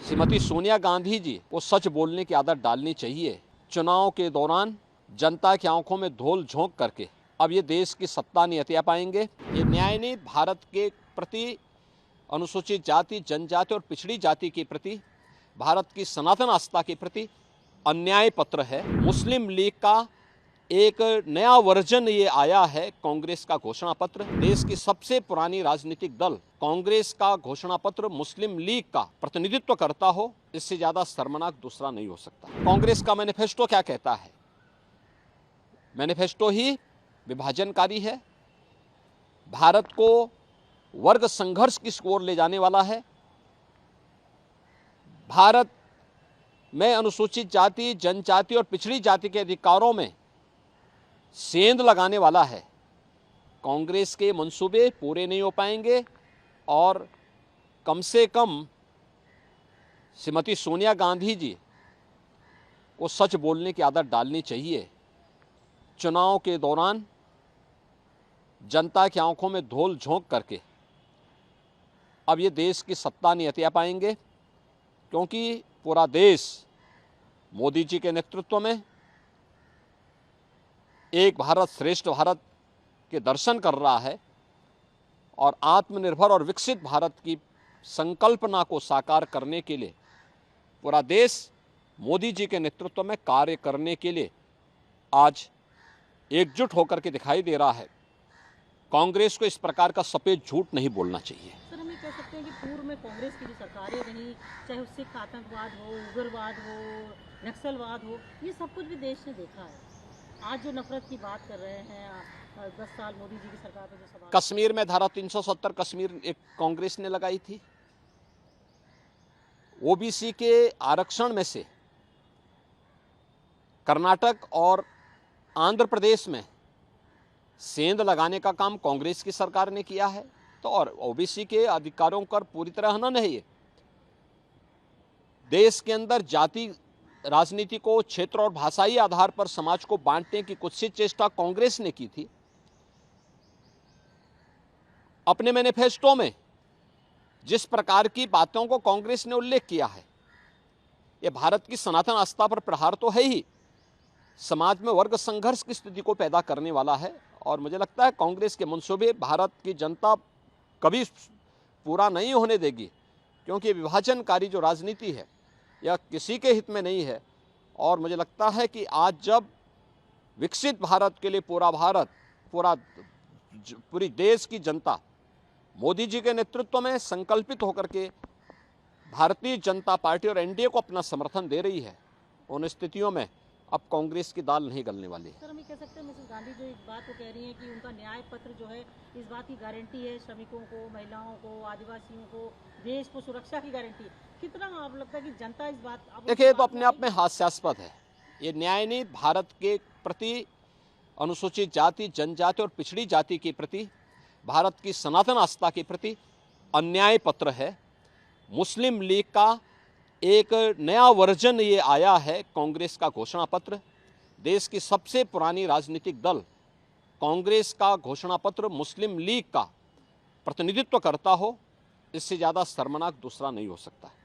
श्रीमती सोनिया गांधी जी को सच बोलने की आदत डालनी चाहिए। चुनाव के दौरान जनता की आंखों में धूल झोंक करके अब ये देश की सत्ता नहीं हथिया पाएंगे। ये न्याय नहीं, भारत के प्रति, अनुसूचित जाति, जनजाति और पिछड़ी जाति के प्रति, भारत की सनातन आस्था के प्रति अन्याय पत्र है। मुस्लिम लीग का एक नया वर्जन ये आया है, कांग्रेस का घोषणा पत्र। देश की सबसे पुरानी राजनीतिक दल कांग्रेस का घोषणा पत्र मुस्लिम लीग का प्रतिनिधित्व करता हो, इससे ज्यादा शर्मनाक दूसरा नहीं हो सकता। कांग्रेस का मैनिफेस्टो क्या कहता है? मैनिफेस्टो ही विभाजनकारी है, भारत को वर्ग संघर्ष की ओर ले जाने वाला है, भारत में अनुसूचित जाति, जनजाति और पिछड़ी जाति के अधिकारों में सेंध लगाने वाला है। कांग्रेस के मंसूबे पूरे नहीं हो पाएंगे और कम से कम श्रीमती सोनिया गांधी जी को सच बोलने की आदत डालनी चाहिए। चुनाव के दौरान जनता की आंखों में धूल झोंक करके अब ये देश की सत्ता नहीं हथिया पाएंगे, क्योंकि पूरा देश मोदी जी के नेतृत्व में एक भारत श्रेष्ठ भारत के दर्शन कर रहा है और आत्मनिर्भर और विकसित भारत की संकल्पना को साकार करने के लिए पूरा देश मोदी जी के नेतृत्व में कार्य करने के लिए आज एकजुट होकर के दिखाई दे रहा है। कांग्रेस को इस प्रकार का सफेद झूठ नहीं बोलना चाहिए। सर, हम ये कह सकते हैं कि पूर्व में कांग्रेस की जो सरकारें रही, चाहे उससे आतंकवाद हो, उग्रवाद हो, नक्सलवाद हो, ये सब कुछ भी देश ने देखा है। आज जो नफरत की बात कर रहे हैं 10 साल मोदी जी की सरकार पर जो सवाल, कश्मीर में धारा 370 कश्मीर एक कांग्रेस ने लगाई थी। ओबीसी के आरक्षण में से कर्नाटक और आंध्र प्रदेश में सेंध लगाने का काम कांग्रेस की सरकार ने किया है। तो और ओबीसी के अधिकारों पर पूरी तरह हनन है। ये देश के अंदर जाति राजनीति को क्षेत्र और भाषाई आधार पर समाज को बांटने की कुत्सित चेष्टा कांग्रेस ने की थी। अपने मैनिफेस्टो में जिस प्रकार की बातों को कांग्रेस ने उल्लेख किया है, यह भारत की सनातन आस्था पर प्रहार तो है ही, समाज में वर्ग संघर्ष की स्थिति को पैदा करने वाला है। और मुझे लगता है कांग्रेस के मंसूबे भारत की जनता कभी पूरा नहीं होने देगी, क्योंकि विभाजनकारी जो राजनीति है यह किसी के हित में नहीं है। और मुझे लगता है कि आज जब विकसित भारत के लिए पूरा भारत, पूरी देश की जनता मोदी जी के नेतृत्व में संकल्पित होकर के भारतीय जनता पार्टी और एनडीए को अपना समर्थन दे रही है, उन स्थितियों में अब कांग्रेस की दाल नहीं गलने वाली। सर, हम ये कह सकते हैं मिसेस गांधी जो इस बात को कह रही हैं कि उनका न्याय पत्र जो है इस बात की गारंटी है, श्रमिकों को, महिलाओं को, आदिवासियों को, देश को सुरक्षा की गारंटी है। कितना आप लगता है कि जनता इस बात, देखिए, तो अपने आप में हास्यास्पद है। ये न्याय नहीं, भारत के प्रति, अनुसूचित जाति, जनजाति और पिछड़ी जाति के प्रति, भारत की सनातन आस्था के प्रति अन्याय पत्र है। मुस्लिम लीग का एक नया वर्जन ये आया है, कांग्रेस का घोषणा पत्र। देश की सबसे पुरानी राजनीतिक दल कांग्रेस का घोषणा पत्र मुस्लिम लीग का प्रतिनिधित्व करता हो, इससे ज़्यादा शर्मनाक दूसरा नहीं हो सकता है।